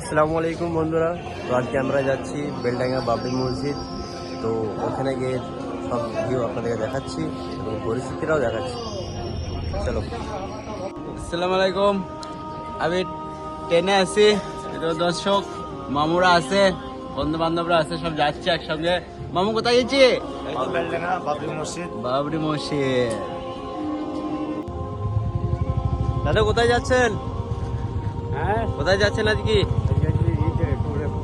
আসসালামু আলাইকুম বন্ধুরা। তো আজকে আমরা যাচ্ছি বেলডাঙ্গা বাবরি মসজিদ। তো ওখানে গিয়ে সব ভিউ আপনাদেরকে দেখাচ্ছি এবং পরিস্থিতিটাও দেখাচ্ছি। চলো। আসসালামু আলাইকুম। আমি ট্রেনে আছি, দর্শক মামুরা আছে, বন্ধু বান্ধবরা আছে, সব যাচ্ছে একসঙ্গে। মামু কোথায় গেছি? বেলডাঙ্গা বাবরি মসজিদ। বাবরি মসজিদ। দাদা কোথায় যাচ্ছেন? হ্যাঁ, কোথায় যাচ্ছেন আজকে?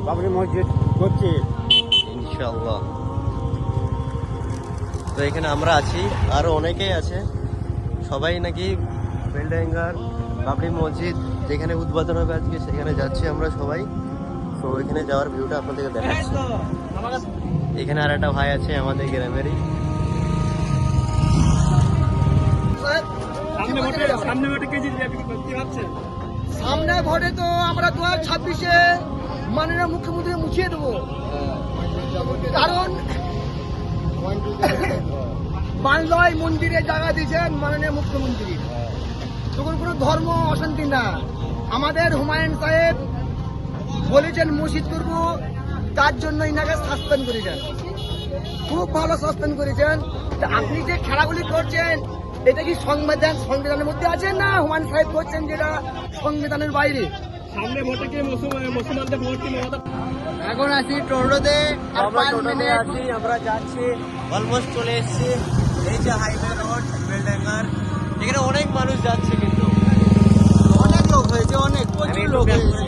বাবরি মসজিদ করছি ইনশাআল্লাহ। তো এখানে আমরা আছি, আরো অনেকেই আছে। সবাই নাকি বেলডাঙ্গার বাবরি মসজিদ যেখানে উদ্বোধন হবে আজকে সেখানে যাচ্ছি আমরা সবাই। তো এখানে যাওয়ার ভিউটা আপনাদেরকে দেখাচ্ছি। এখানে আর একটা ভাই আছে আমাদের গ্রামেরই। সামনে ভোটে তো আমরা 2026-এ মাননীয় মুখ্যমন্ত্রী মুছিয়ে দেবো, কারণ বাংলায় মন্দিরে জায়গা দিয়েছেন মাননীয় মুখ্যমন্ত্রী। তখন কোনো ধর্ম অশান্তি না। আমাদের হুমায়ুন সাহেব বলেছেন মসজিদ করবো, তার জন্য ইনাকে সাসপেন্ড করেছেন। খুব ভালো সাসপেন্ড করেছেন। তা আপনি যে খেলাগুলি করছেন এটা কি সংবিধানের মধ্যে আছে না হুমায়ুন সাহেব করছেন যেটা সংবিধানের বাইরে? সামনে ভোটে কি মুসলমানদের ভোট কি? এখন আছি টোটোতে, আমরা যাচ্ছি, অলমোস্ট চলে এসেছি। এই যে হাইওয়ে রোড বেলডাঙ্গার, এখানে অনেক মানুষ যাচ্ছে, কিন্তু অনেক লোক হয়েছে, অনেক প্রচুর লোক হয়েছে।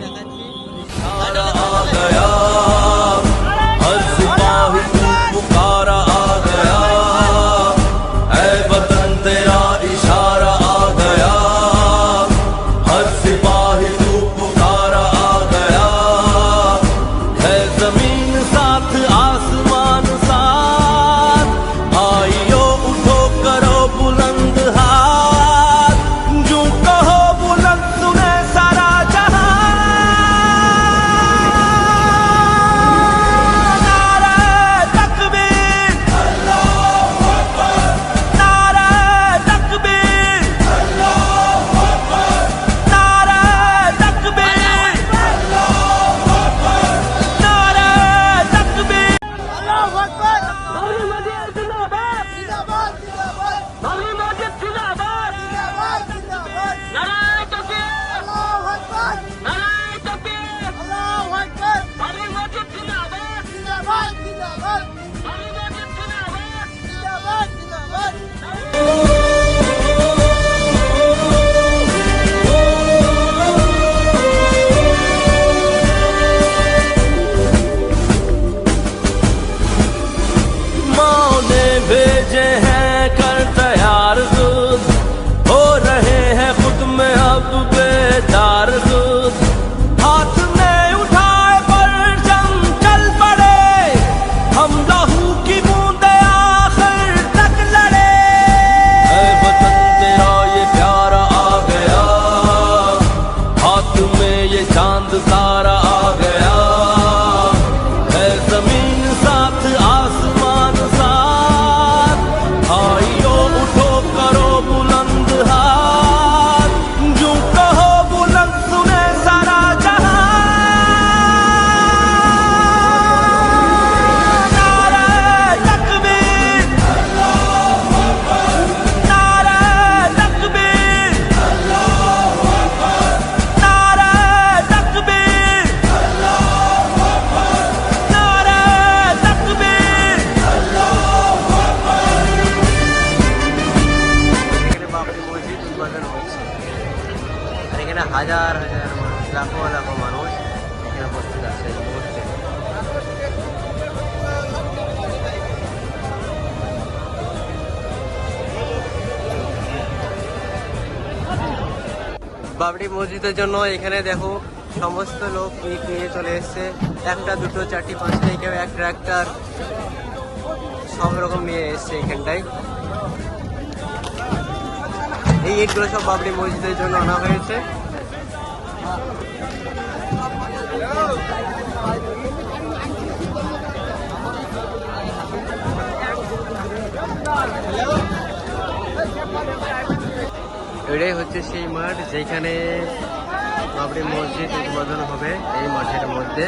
भेजे हैं कर तैयार दूध, हो रहे हैं खुद में अब बेदार दूध। हाथ में उठाए परचम चल पड़े, हम लहू की बूंदे आखिर तक लड़े। ऐ वतन तेरा ये प्यार आ गया, हाथ में ये चांद तारा आ गया। है जमीन साथ आसमान साथ, आइयो उठो करो बुलंद हाथ, यूं कहो बुलंद सुने सारा जहां। नारे तकबीर, नारे तकबीर, नारे तकबीर, नारे तकबीर। এখানে বাবরি মসজিদ উদ্বোধন হচ্ছে, আর এখানে হাজার হাজার মানুষ, লাখো লাখো মানুষ এখানে উপস্থিত আছে এই মুহূর্তে। বাবরি মসজিদের জন্য এখানে দেখো সমস্ত লোক ইট নিয়ে চলে এসছে। একটা দুটো চারটি পাঁচটি, কেউ এক ট্রাক্টর, সব রকম নিয়ে এসছে এখানটায়। এই ইটগুলো সব বাবরি মসজিদের জন্য আনা হয়েছে। এটাই হচ্ছে সেই মাঠ যেখানে বাবরি মসজিদ উদ্বোধন হবে এই মাঠের মধ্যে।